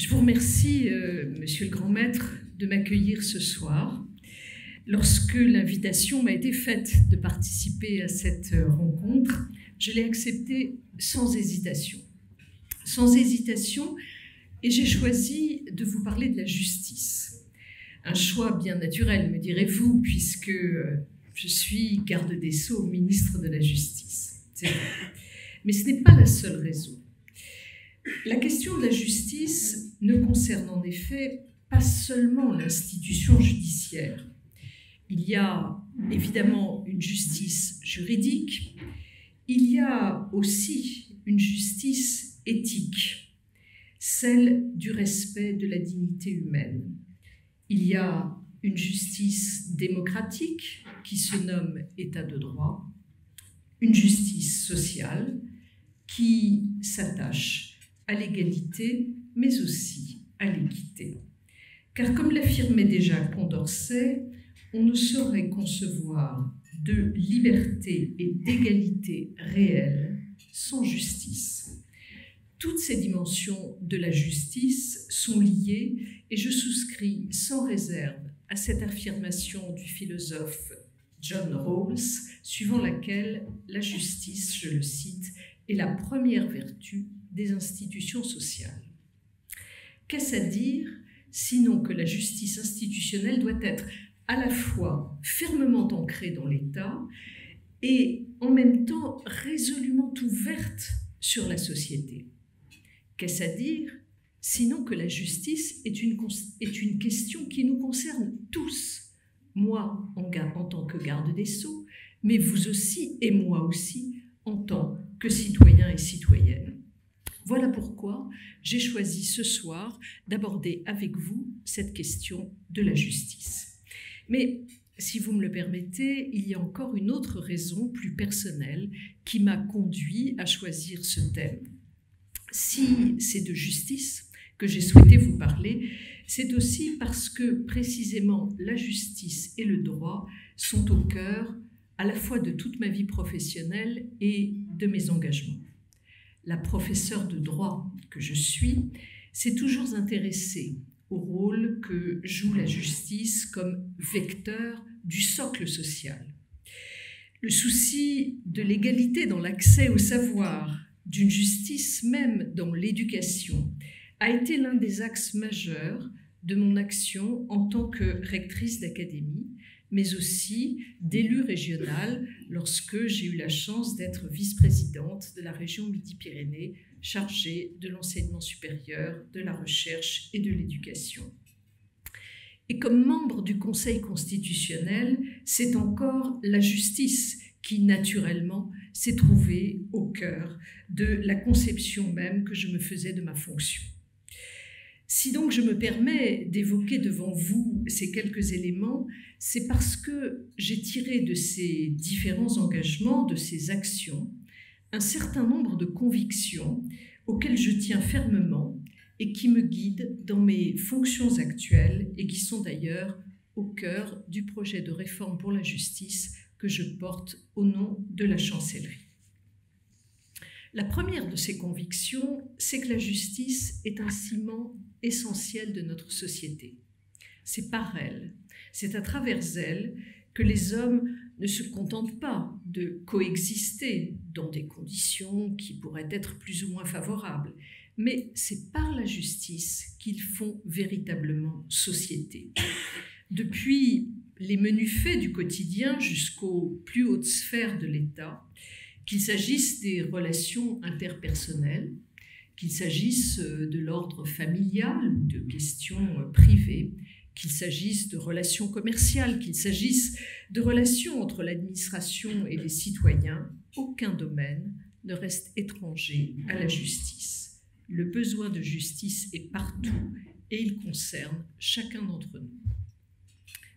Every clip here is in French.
Je vous remercie, Monsieur le Grand Maître, de m'accueillir ce soir. Lorsque l'invitation m'a été faite de participer à cette rencontre, je l'ai acceptée sans hésitation. Sans hésitation, et j'ai choisi de vous parler de la justice. Un choix bien naturel, me direz-vous, puisque je suis garde des Sceaux, ministre de la Justice. C'est vrai. Mais ce n'est pas la seule raison. La question de la justice ne concerne en effet pas seulement l'institution judiciaire. Il y a évidemment une justice juridique, il y a aussi une justice éthique, celle du respect de la dignité humaine. Il y a une justice démocratique qui se nomme État de droit, une justice sociale qui s'attache à l'égalité, mais aussi à l'équité. Car comme l'affirmait déjà Condorcet, on ne saurait concevoir de liberté et d'égalité réelle sans justice. Toutes ces dimensions de la justice sont liées et je souscris sans réserve à cette affirmation du philosophe John Rawls, suivant laquelle la justice, je le cite, est la première vertu des institutions sociales. Qu'est-ce à dire, sinon que la justice institutionnelle doit être à la fois fermement ancrée dans l'État et en même temps résolument ouverte sur la société. Qu'est-ce à dire, sinon que la justice est une question qui nous concerne tous, moi en tant que garde des Sceaux, mais vous aussi et moi aussi en tant que citoyens et citoyennes. Voilà pourquoi j'ai choisi ce soir d'aborder avec vous cette question de la justice. Mais si vous me le permettez, il y a encore une autre raison plus personnelle qui m'a conduit à choisir ce thème. Si c'est de justice que j'ai souhaité vous parler, c'est aussi parce que précisément la justice et le droit sont au cœur à la fois de toute ma vie professionnelle et de mes engagements. La professeure de droit que je suis s'est toujours intéressée au rôle que joue la justice comme vecteur du socle social. Le souci de l'égalité dans l'accès au savoir, d'une justice même dans l'éducation, a été l'un des axes majeurs de mon action en tant que rectrice d'académie, mais aussi d'élue régionale lorsque j'ai eu la chance d'être vice-présidente de la région Midi-Pyrénées chargée de l'enseignement supérieur, de la recherche et de l'éducation. Et comme membre du Conseil constitutionnel, c'est encore la justice qui, naturellement, s'est trouvée au cœur de la conception même que je me faisais de ma fonction. Si donc je me permets d'évoquer devant vous ces quelques éléments, c'est parce que j'ai tiré de ces différents engagements, de ces actions, un certain nombre de convictions auxquelles je tiens fermement et qui me guident dans mes fonctions actuelles et qui sont d'ailleurs au cœur du projet de réforme pour la justice que je porte au nom de la chancellerie. La première de ces convictions, c'est que la justice est un ciment essentiel de notre société. C'est par elle, c'est à travers elle que les hommes ne se contentent pas de coexister dans des conditions qui pourraient être plus ou moins favorables, mais c'est par la justice qu'ils font véritablement société. Depuis les menus faits du quotidien jusqu'aux plus hautes sphères de l'État, qu'il s'agisse des relations interpersonnelles, qu'il s'agisse de l'ordre familial ou de questions privées, qu'il s'agisse de relations commerciales, qu'il s'agisse de relations entre l'administration et les citoyens, aucun domaine ne reste étranger à la justice. Le besoin de justice est partout et il concerne chacun d'entre nous.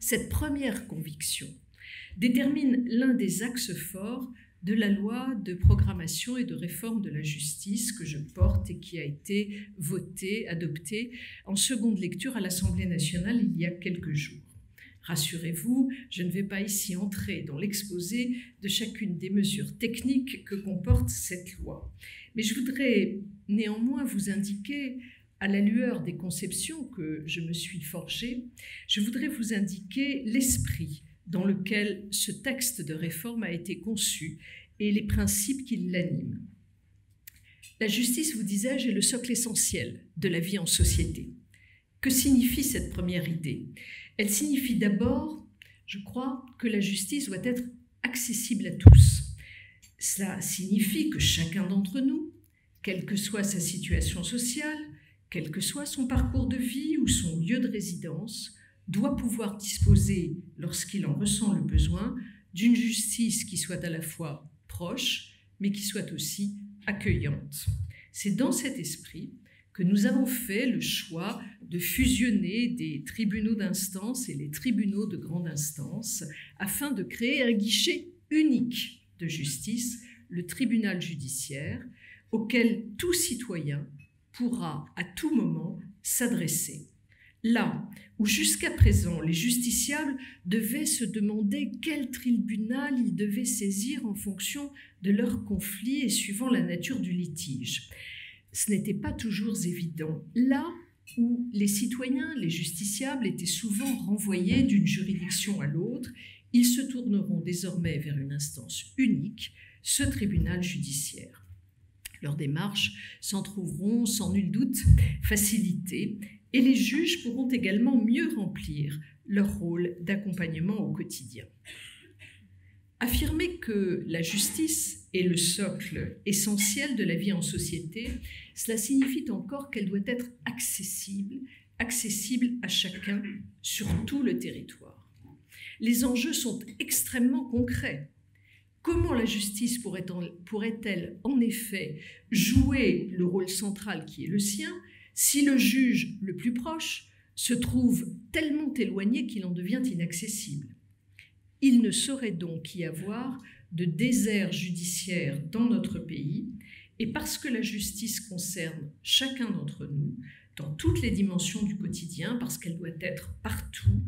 Cette première conviction détermine l'un des axes forts de la loi de programmation et de réforme de la justice que je porte et qui a été votée, adoptée en seconde lecture à l'Assemblée nationale il y a quelques jours. Rassurez-vous, je ne vais pas ici entrer dans l'exposé de chacune des mesures techniques que comporte cette loi. Mais je voudrais néanmoins vous indiquer à la lueur des conceptions que je me suis forgées, je voudrais vous indiquer l'esprit dans lequel ce texte de réforme a été conçu et les principes qui l'animent. La justice, vous disais-je, est le socle essentiel de la vie en société. Que signifie cette première idée? Elle signifie d'abord, je crois, que la justice doit être accessible à tous. Cela signifie que chacun d'entre nous, quelle que soit sa situation sociale, quel que soit son parcours de vie ou son lieu de résidence, doit pouvoir disposer, lorsqu'il en ressent le besoin, d'une justice qui soit à la fois proche, mais qui soit aussi accueillante. C'est dans cet esprit que nous avons fait le choix de fusionner des tribunaux d'instance et les tribunaux de grande instance afin de créer un guichet unique de justice, le tribunal judiciaire, auquel tout citoyen pourra à tout moment s'adresser. Là où jusqu'à présent les justiciables devaient se demander quel tribunal ils devaient saisir en fonction de leur conflit et suivant la nature du litige. Ce n'était pas toujours évident. Là où les citoyens, les justiciables étaient souvent renvoyés d'une juridiction à l'autre, ils se tourneront désormais vers une instance unique, ce tribunal judiciaire. Leurs démarches s'en trouveront sans nul doute facilitées et les juges pourront également mieux remplir leur rôle d'accompagnement au quotidien. Affirmer que la justice est le socle essentiel de la vie en société, cela signifie encore qu'elle doit être accessible à chacun sur tout le territoire. Les enjeux sont extrêmement concrets. Comment la justice pourrait-elle en effet jouer le rôle central qui est le sien si le juge le plus proche se trouve tellement éloigné qu'il en devient inaccessible? Il ne saurait donc y avoir de désert judiciaire dans notre pays, et parce que la justice concerne chacun d'entre nous, dans toutes les dimensions du quotidien, parce qu'elle doit être partout,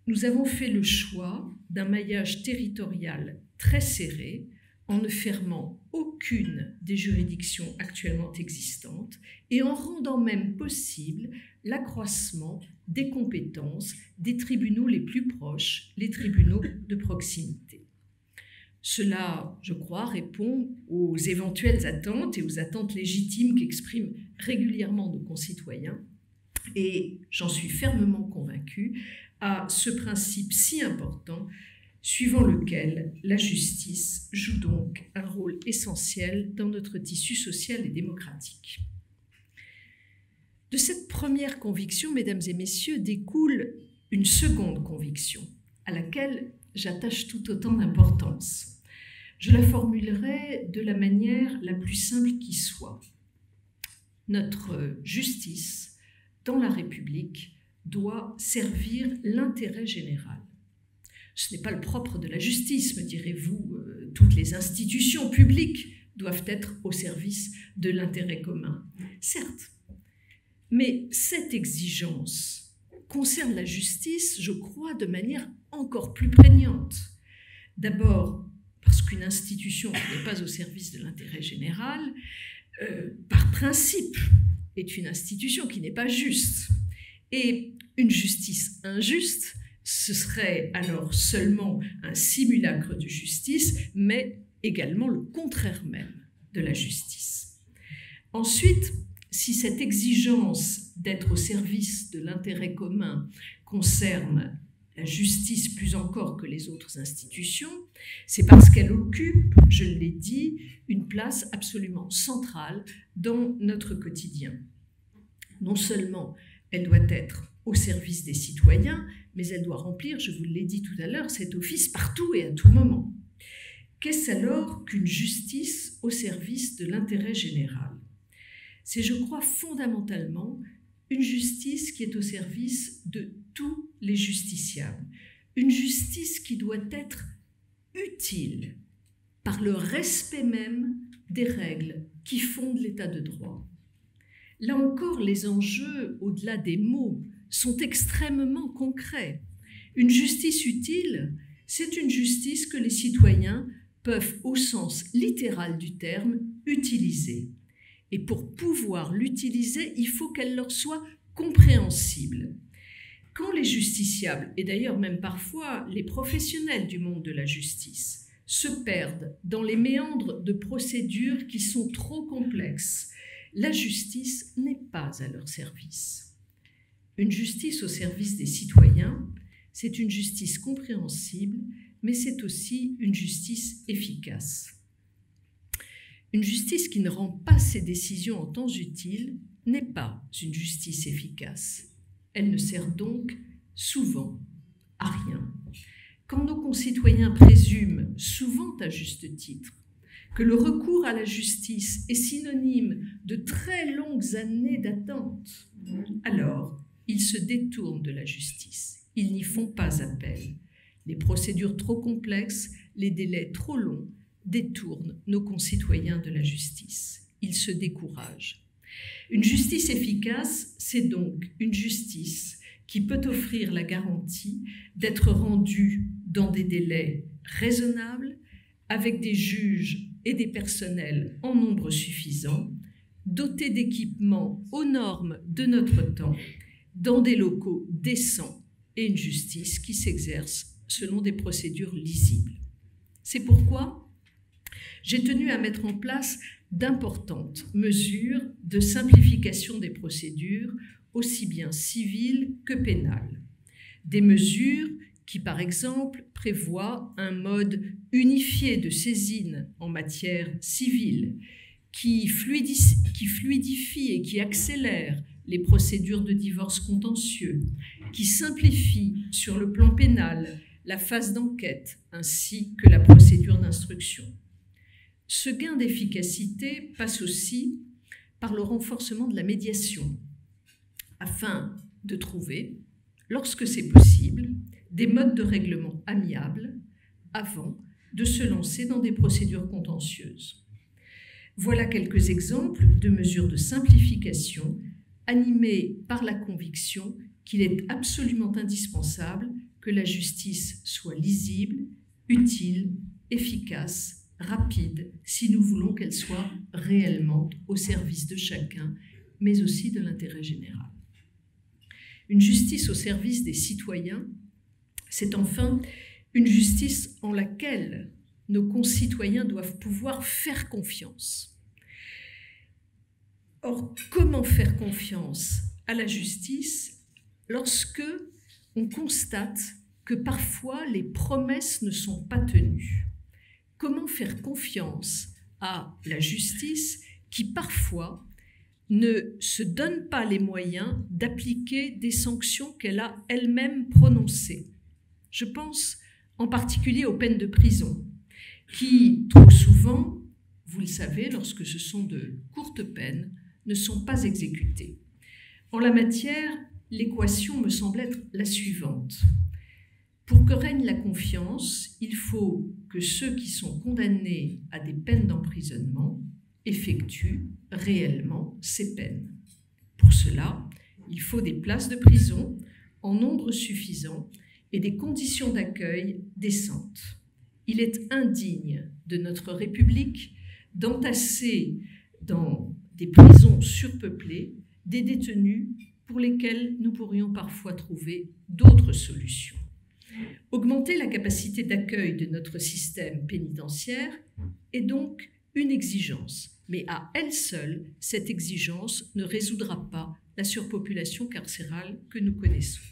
nous avons fait le choix d'un maillage territorial très serré, en ne fermant aucune des juridictions actuellement existantes et en rendant même possible l'accroissement des compétences des tribunaux les plus proches, les tribunaux de proximité. Cela, je crois, répond aux éventuelles attentes et aux attentes légitimes qu'expriment régulièrement nos concitoyens et, j'en suis fermement convaincue, à ce principe si important suivant lequel la justice joue donc un rôle essentiel dans notre tissu social et démocratique. De cette première conviction, mesdames et messieurs, découle une seconde conviction, à laquelle j'attache tout autant d'importance. Je la formulerai de la manière la plus simple qui soit. Notre justice, dans la République, doit servir l'intérêt général. Ce n'est pas le propre de la justice, me direz-vous. Toutes les institutions publiques doivent être au service de l'intérêt commun. Certes, mais cette exigence concerne la justice, je crois, de manière encore plus prégnante. D'abord, parce qu'une institution qui n'est pas au service de l'intérêt général, par principe, est une institution qui n'est pas juste. Et une justice injuste, ce serait alors seulement un simulacre de justice, mais également le contraire même de la justice. Ensuite, si cette exigence d'être au service de l'intérêt commun concerne la justice plus encore que les autres institutions, c'est parce qu'elle occupe, je l'ai dit, une place absolument centrale dans notre quotidien. Non seulement elle doit être au service des citoyens, mais elle doit remplir, je vous l'ai dit tout à l'heure, cet office partout et à tout moment. Qu'est-ce alors qu'une justice au service de l'intérêt général? C'est, je crois, fondamentalement une justice qui est au service de tous les justiciables. Une justice qui doit être utile par le respect même des règles qui fondent l'état de droit. Là encore, les enjeux, au-delà des mots, sont extrêmement concrets. Une justice utile, c'est une justice que les citoyens peuvent, au sens littéral du terme, utiliser. Et pour pouvoir l'utiliser, il faut qu'elle leur soit compréhensible. Quand les justiciables, et d'ailleurs même parfois les professionnels du monde de la justice, se perdent dans les méandres de procédures qui sont trop complexes, la justice n'est pas à leur service. Une justice au service des citoyens, c'est une justice compréhensible, mais c'est aussi une justice efficace. Une justice qui ne rend pas ses décisions en temps utile n'est pas une justice efficace. Elle ne sert donc souvent à rien. Quand nos concitoyens présument, souvent à juste titre, que le recours à la justice est synonyme de très longues années d'attente, alors ils se détournent de la justice. Ils n'y font pas appel. Les procédures trop complexes, les délais trop longs détournent nos concitoyens de la justice. Ils se découragent. Une justice efficace, c'est donc une justice qui peut offrir la garantie d'être rendue dans des délais raisonnables, avec des juges et des personnels en nombre suffisant, dotés d'équipements aux normes de notre temps, dans des locaux décents et une justice qui s'exerce selon des procédures lisibles. C'est pourquoi j'ai tenu à mettre en place d'importantes mesures de simplification des procédures, aussi bien civiles que pénales. Des mesures qui, par exemple, prévoient un mode unifié de saisine en matière civile, qui fluidifie et qui accélère les procédures de divorce contentieux, qui simplifie sur le plan pénal la phase d'enquête ainsi que la procédure d'instruction. Ce gain d'efficacité passe aussi par le renforcement de la médiation, afin de trouver, lorsque c'est possible, des modes de règlement amiables avant de se lancer dans des procédures contentieuses. Voilà quelques exemples de mesures de simplification animées par la conviction qu'il est absolument indispensable que la justice soit lisible, utile, efficace, rapide, si nous voulons qu'elle soit réellement au service de chacun, mais aussi de l'intérêt général. Une justice au service des citoyens, c'est enfin une justice en laquelle nos concitoyens doivent pouvoir faire confiance. Or, comment faire confiance à la justice lorsque on constate que parfois les promesses ne sont pas tenues? Comment faire confiance à la justice qui parfois ne se donne pas les moyens d'appliquer des sanctions qu'elle a elle-même prononcées? Je pense en particulier aux peines de prison, qui trop souvent, vous le savez, lorsque ce sont de courtes peines, ne sont pas exécutées. En la matière, l'équation me semble être la suivante. Pour que règne la confiance, il faut que ceux qui sont condamnés à des peines d'emprisonnement effectuent réellement ces peines. Pour cela, il faut des places de prison en nombre suffisant et des conditions d'accueil décentes. Il est indigne de notre République d'entasser dans des prisons surpeuplées des détenus pour lesquels nous pourrions parfois trouver d'autres solutions. Augmenter la capacité d'accueil de notre système pénitentiaire est donc une exigence, mais à elle seule, cette exigence ne résoudra pas la surpopulation carcérale que nous connaissons.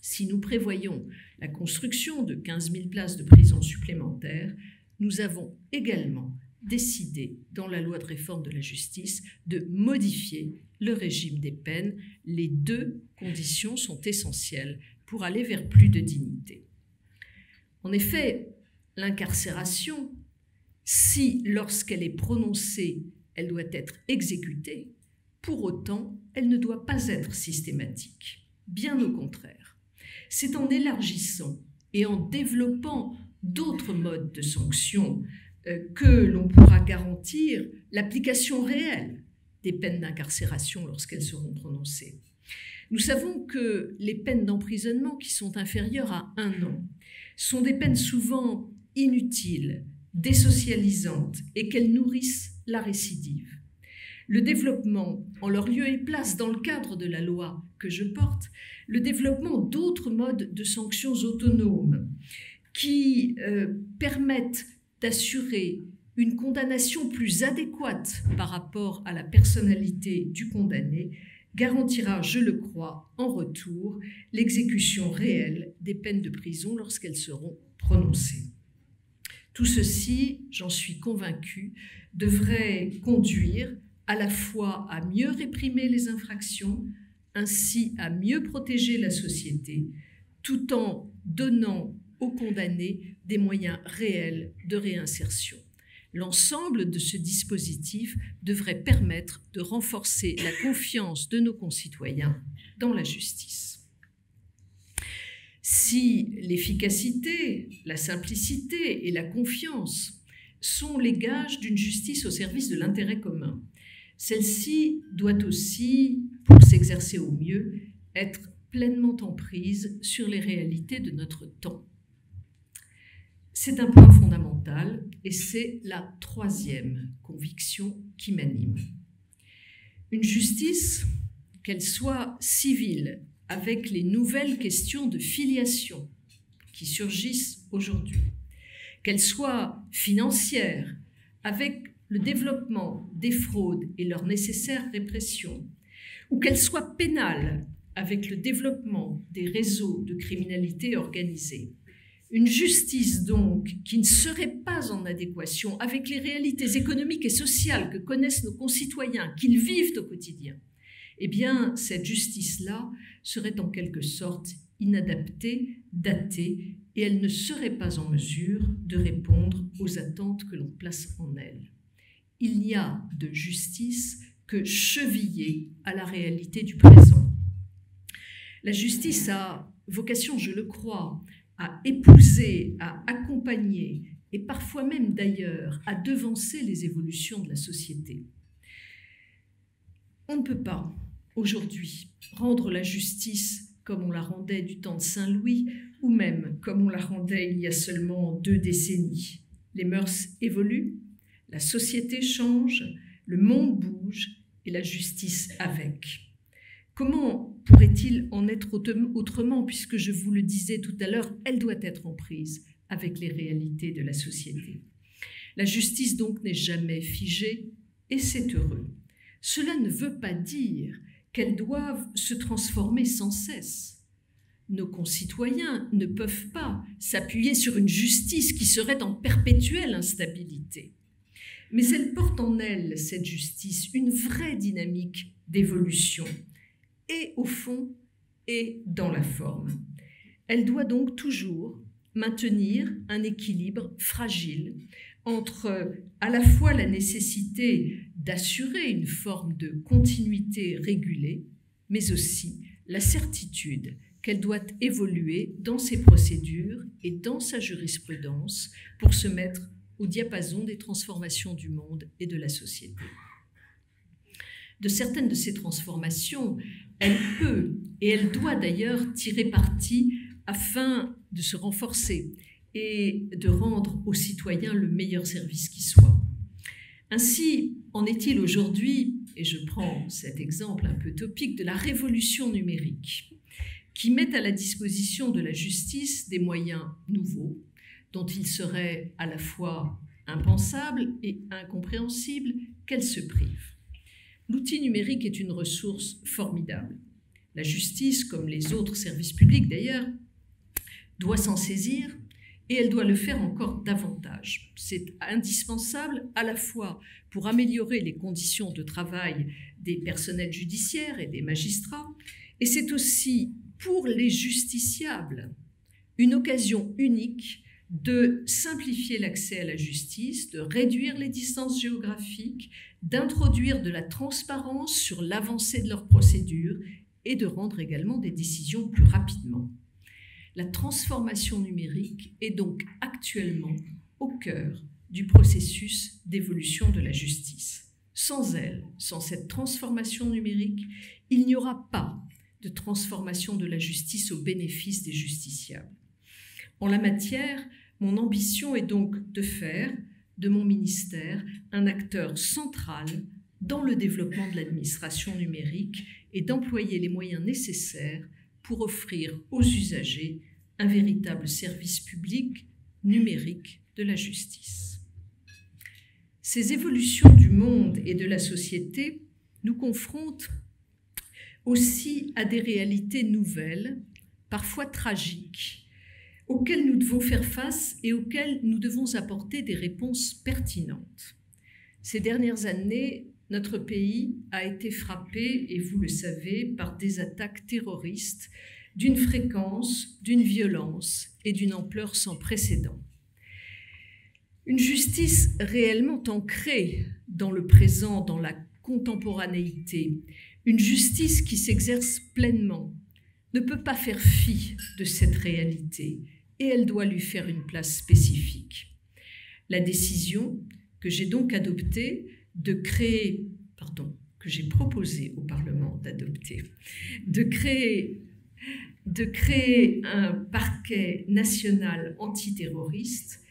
Si nous prévoyons la construction de 15 000 places de prison supplémentaires, nous avons également décidé, dans la loi de réforme de la justice, de modifier le régime des peines. Les deux conditions sont essentielles pour aller vers plus de dignité. En effet, l'incarcération, si lorsqu'elle est prononcée, elle doit être exécutée, pour autant, elle ne doit pas être systématique. Bien au contraire. C'est en élargissant et en développant d'autres modes de sanctions que l'on pourra garantir l'application réelle des peines d'incarcération lorsqu'elles seront prononcées. Nous savons que les peines d'emprisonnement qui sont inférieures à 1 an sont des peines souvent inutiles, désocialisantes et qu'elles nourrissent la récidive. le développement, en leur lieu et place dans le cadre de la loi que je porte, le développement d'autres modes de sanctions autonomes qui permettent d'assurer une condamnation plus adéquate par rapport à la personnalité du condamné, garantira, je le crois, en retour, l'exécution réelle des peines de prison lorsqu'elles seront prononcées. Tout ceci, j'en suis convaincue, devrait conduire à la fois à mieux réprimer les infractions, ainsi à mieux protéger la société, tout en donnant aux condamnés des moyens réels de réinsertion. L'ensemble de ce dispositif devrait permettre de renforcer la confiance de nos concitoyens dans la justice. Si l'efficacité, la simplicité et la confiance sont les gages d'une justice au service de l'intérêt commun, celle-ci doit aussi, pour s'exercer au mieux, être pleinement en prise sur les réalités de notre temps. C'est un point fondamental et c'est la troisième conviction qui m'anime. Une justice, qu'elle soit civile, avec les nouvelles questions de filiation qui surgissent aujourd'hui, qu'elle soit financière, avec le développement des fraudes et leur nécessaire répression, ou qu'elle soit pénale, avec le développement des réseaux de criminalité organisée. Une justice, donc, qui ne serait pas en adéquation avec les réalités économiques et sociales que connaissent nos concitoyens, qu'ils vivent au quotidien, eh bien, cette justice-là serait en quelque sorte inadaptée, datée, et elle ne serait pas en mesure de répondre aux attentes que l'on place en elle. Il n'y a de justice que chevillée à la réalité du présent. La justice a vocation, je le crois, à épouser, à accompagner et parfois même d'ailleurs à devancer les évolutions de la société. On ne peut pas aujourd'hui rendre la justice comme on la rendait du temps de Saint-Louis ou même comme on la rendait il y a seulement 2 décennies. Les mœurs évoluent, la société change, le monde bouge et la justice avec. Comment pourrait-il en être autrement, puisque je vous le disais tout à l'heure, elle doit être en prise avec les réalités de la société. La justice donc n'est jamais figée et c'est heureux. Cela ne veut pas dire qu'elles doivent se transformer sans cesse. Nos concitoyens ne peuvent pas s'appuyer sur une justice qui serait en perpétuelle instabilité. Mais elle porte en elle, cette justice, une vraie dynamique d'évolution, et au fond et dans la forme. Elle doit donc toujours maintenir un équilibre fragile entre à la fois la nécessité d'assurer une forme de continuité régulée, mais aussi la certitude qu'elle doit évoluer dans ses procédures et dans sa jurisprudence pour se mettre au diapason des transformations du monde et de la société. De certaines de ces transformations, elle peut et elle doit d'ailleurs tirer parti afin de se renforcer et de rendre aux citoyens le meilleur service qui soit. Ainsi, en est-il aujourd'hui, et je prends cet exemple un peu topique, de la révolution numérique, qui met à la disposition de la justice des moyens nouveaux, dont il serait à la fois impensable et incompréhensible qu'elle se prive. L'outil numérique est une ressource formidable. La justice, comme les autres services publics d'ailleurs, doit s'en saisir et elle doit le faire encore davantage. C'est indispensable à la fois pour améliorer les conditions de travail des personnels judiciaires et des magistrats, et c'est aussi pour les justiciables une occasion unique de simplifier l'accès à la justice, de réduire les distances géographiques, d'introduire de la transparence sur l'avancée de leurs procédures et de rendre également des décisions plus rapidement. La transformation numérique est donc actuellement au cœur du processus d'évolution de la justice. Sans elle, sans cette transformation numérique, il n'y aura pas de transformation de la justice au bénéfice des justiciables. En la matière, mon ambition est donc de faire de mon ministère un acteur central dans le développement de l'administration numérique et d'employer les moyens nécessaires pour offrir aux usagers un véritable service public numérique de la justice. Ces évolutions du monde et de la société nous confrontent aussi à des réalités nouvelles, parfois tragiques, auxquelles nous devons faire face et auxquelles nous devons apporter des réponses pertinentes. Ces dernières années, notre pays a été frappé, et vous le savez, par des attaques terroristes d'une fréquence, d'une violence et d'une ampleur sans précédent. Une justice réellement ancrée dans le présent, dans la contemporanéité, une justice qui s'exerce pleinement, ne peut pas faire fi de cette réalité et elle doit lui faire une place spécifique. La décision que j'ai donc adoptée que j'ai proposé au Parlement d'adopter, de créer un parquet national antiterroriste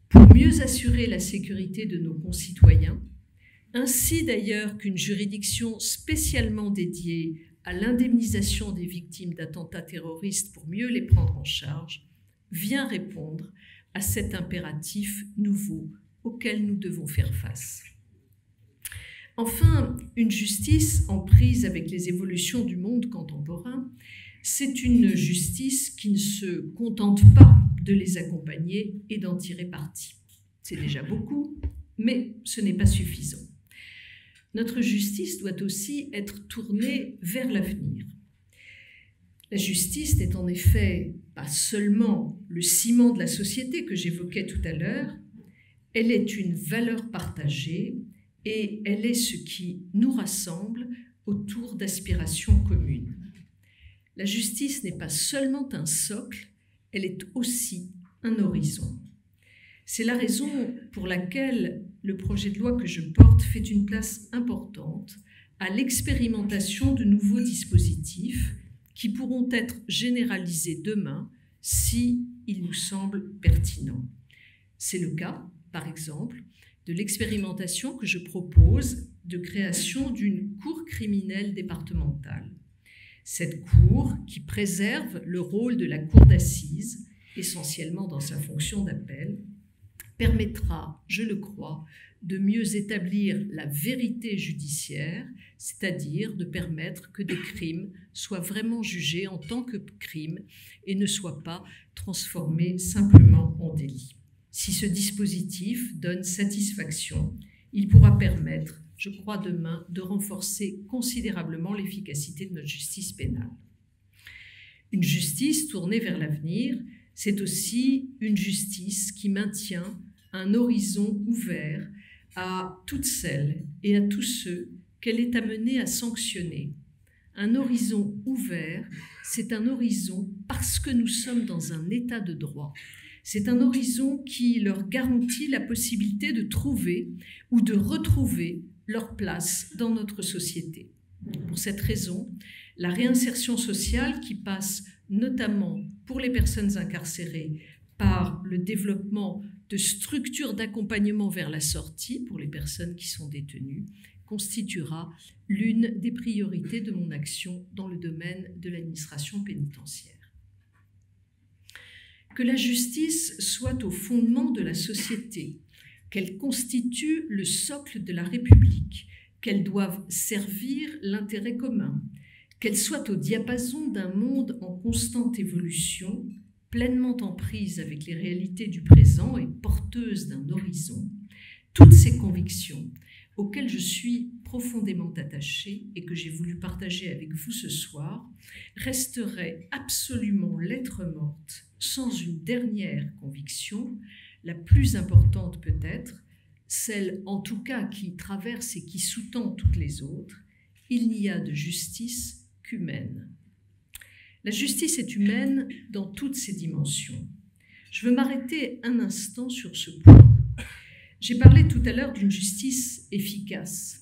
pour mieux assurer la sécurité de nos concitoyens, ainsi d'ailleurs qu'une juridiction spécialement dédiée à l'indemnisation des victimes d'attentats terroristes pour mieux les prendre en charge, vient répondre à cet impératif nouveau auquel nous devons faire face. Enfin, une justice en prise avec les évolutions du monde contemporain, c'est une justice qui ne se contente pas de les accompagner et d'en tirer parti. C'est déjà beaucoup, mais ce n'est pas suffisant. Notre justice doit aussi être tournée vers l'avenir. La justice n'est en effet pas seulement le ciment de la société que j'évoquais tout à l'heure, elle est une valeur partagée et elle est ce qui nous rassemble autour d'aspirations communes. La justice n'est pas seulement un socle, elle est aussi un horizon. C'est la raison pour laquelle le projet de loi que je porte fait une place importante à l'expérimentation de nouveaux dispositifs qui pourront être généralisés demain si il nous semble pertinent. C'est le cas, par exemple, de l'expérimentation que je propose de création d'une cour criminelle départementale. Cette cour, qui préserve le rôle de la cour d'assises, essentiellement dans sa fonction d'appel, permettra, je le crois, de mieux établir la vérité judiciaire, c'est-à-dire de permettre que des crimes soient vraiment jugés en tant que crimes et ne soient pas transformés simplement en délits. Si ce dispositif donne satisfaction, il pourra permettre, je crois demain, de renforcer considérablement l'efficacité de notre justice pénale. Une justice tournée vers l'avenir, c'est aussi une justice qui maintient un horizon ouvert à toutes celles et à tous ceux qu'elle est amenée à sanctionner. Un horizon ouvert, c'est un horizon parce que nous sommes dans un état de droit. C'est un horizon qui leur garantit la possibilité de trouver ou de retrouver leur place dans notre société. Pour cette raison, la réinsertion sociale qui passe notamment pour les personnes incarcérées par le développement de structures d'accompagnement vers la sortie pour les personnes qui sont détenues constituera l'une des priorités de mon action dans le domaine de l'administration pénitentiaire. Que la justice soit au fondement de la société, qu'elle constitue le socle de la République, qu'elle doive servir l'intérêt commun, qu'elle soit au diapason d'un monde en constante évolution, pleinement en prise avec les réalités du présent et porteuse d'un horizon, toutes ces convictions auxquelles je suis profondément attachée et que j'ai voulu partager avec vous ce soir, resteraient absolument lettre morte sans une dernière conviction, la plus importante peut-être, celle en tout cas qui traverse et qui sous-tend toutes les autres, il n'y a de justice qu'humaine. La justice est humaine dans toutes ses dimensions. Je veux m'arrêter un instant sur ce point. J'ai parlé tout à l'heure d'une justice efficace.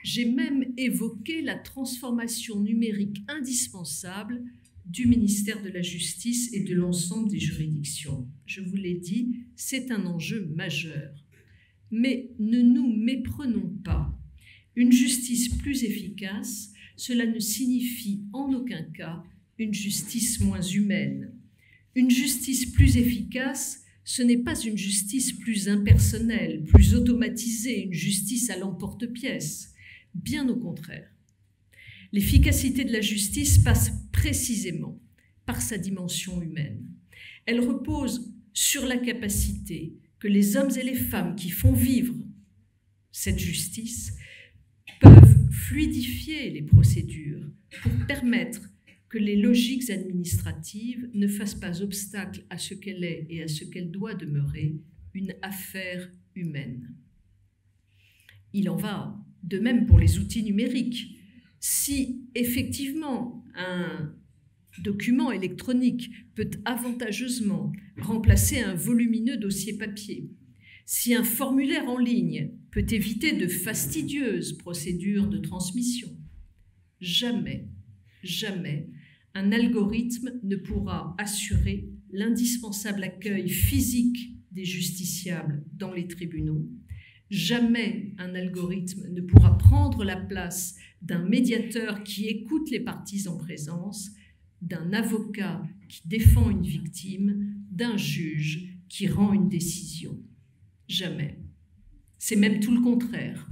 J'ai même évoqué la transformation numérique indispensable du ministère de la Justice et de l'ensemble des juridictions. Je vous l'ai dit, c'est un enjeu majeur. Mais ne nous méprenons pas. Une justice plus efficace, cela ne signifie en aucun cas une justice moins humaine. Une justice plus efficace, ce n'est pas une justice plus impersonnelle, plus automatisée, une justice à l'emporte-pièce. Bien au contraire. L'efficacité de la justice passe précisément par sa dimension humaine. Elle repose sur la capacité que les hommes et les femmes qui font vivre cette justice peuvent fluidifier les procédures pour permettre que les logiques administratives ne fassent pas obstacle à ce qu'elle est et à ce qu'elle doit demeurer, une affaire humaine. Il en va de même pour les outils numériques. Si effectivement un document électronique peut avantageusement remplacer un volumineux dossier papier, si un formulaire en ligne peut éviter de fastidieuses procédures de transmission, jamais un algorithme ne pourra assurer l'indispensable accueil physique des justiciables dans les tribunaux. Jamais un algorithme ne pourra prendre la place d'un médiateur qui écoute les parties en présence, d'un avocat qui défend une victime, d'un juge qui rend une décision. Jamais. C'est même tout le contraire.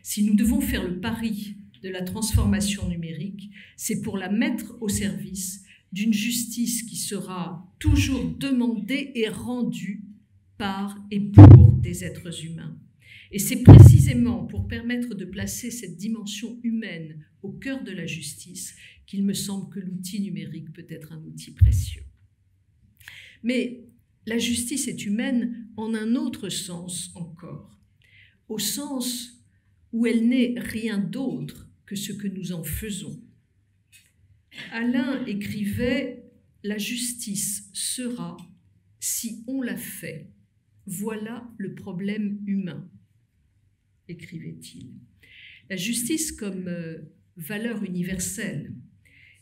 Si nous devons faire le pari de la transformation numérique, c'est pour la mettre au service d'une justice qui sera toujours demandée et rendue par et pour des êtres humains. Et c'est précisément pour permettre de placer cette dimension humaine au cœur de la justice qu'il me semble que l'outil numérique peut être un outil précieux. Mais la justice est humaine en un autre sens encore, au sens où elle n'est rien d'autre que ce que nous en faisons. Alain écrivait « La justice sera si on la fait. Voilà le problème humain », écrivait-il. La justice comme valeur universelle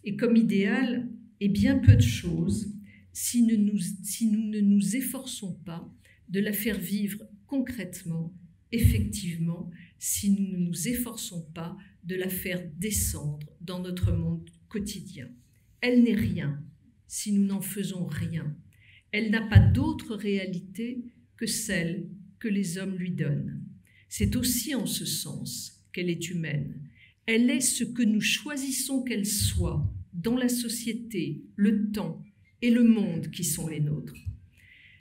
et comme idéal est bien peu de choses si nous ne nous efforçons pas de la faire vivre concrètement, effectivement, si nous ne nous efforçons pas de la faire descendre dans notre monde quotidien. Elle n'est rien si nous n'en faisons rien. Elle n'a pas d'autre réalité que celle que les hommes lui donnent. C'est aussi en ce sens qu'elle est humaine. Elle est ce que nous choisissons qu'elle soit dans la société, le temps et le monde qui sont les nôtres.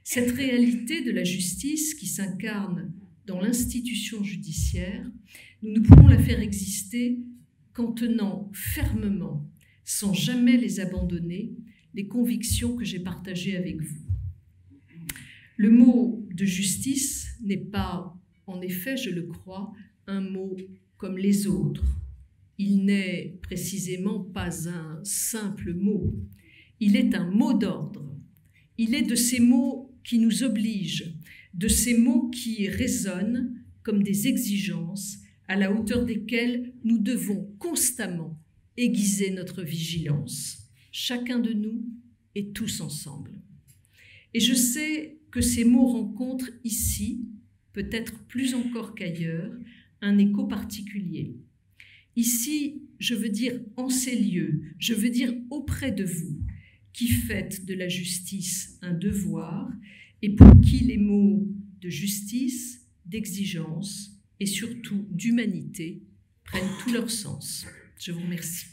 Cette réalité de la justice qui s'incarne dans l'institution judiciaire, nous ne pouvons la faire exister qu'en tenant fermement, sans jamais les abandonner, les convictions que j'ai partagées avec vous. Le mot de justice n'est pas, en effet, je le crois, un mot comme les autres. Il n'est précisément pas un simple mot. Il est un mot d'ordre. Il est de ces mots qui nous obligent, de ces mots qui résonnent comme des exigences à la hauteur desquelles nous devons constamment aiguiser notre vigilance, chacun de nous et tous ensemble. Et je sais que ces mots rencontrent ici, peut-être plus encore qu'ailleurs, un écho particulier. Ici, je veux dire en ces lieux, je veux dire auprès de vous, qui faites de la justice un devoir et pour qui les mots de justice, d'exigence et surtout d'humanité prennent tout leur sens. Je vous remercie.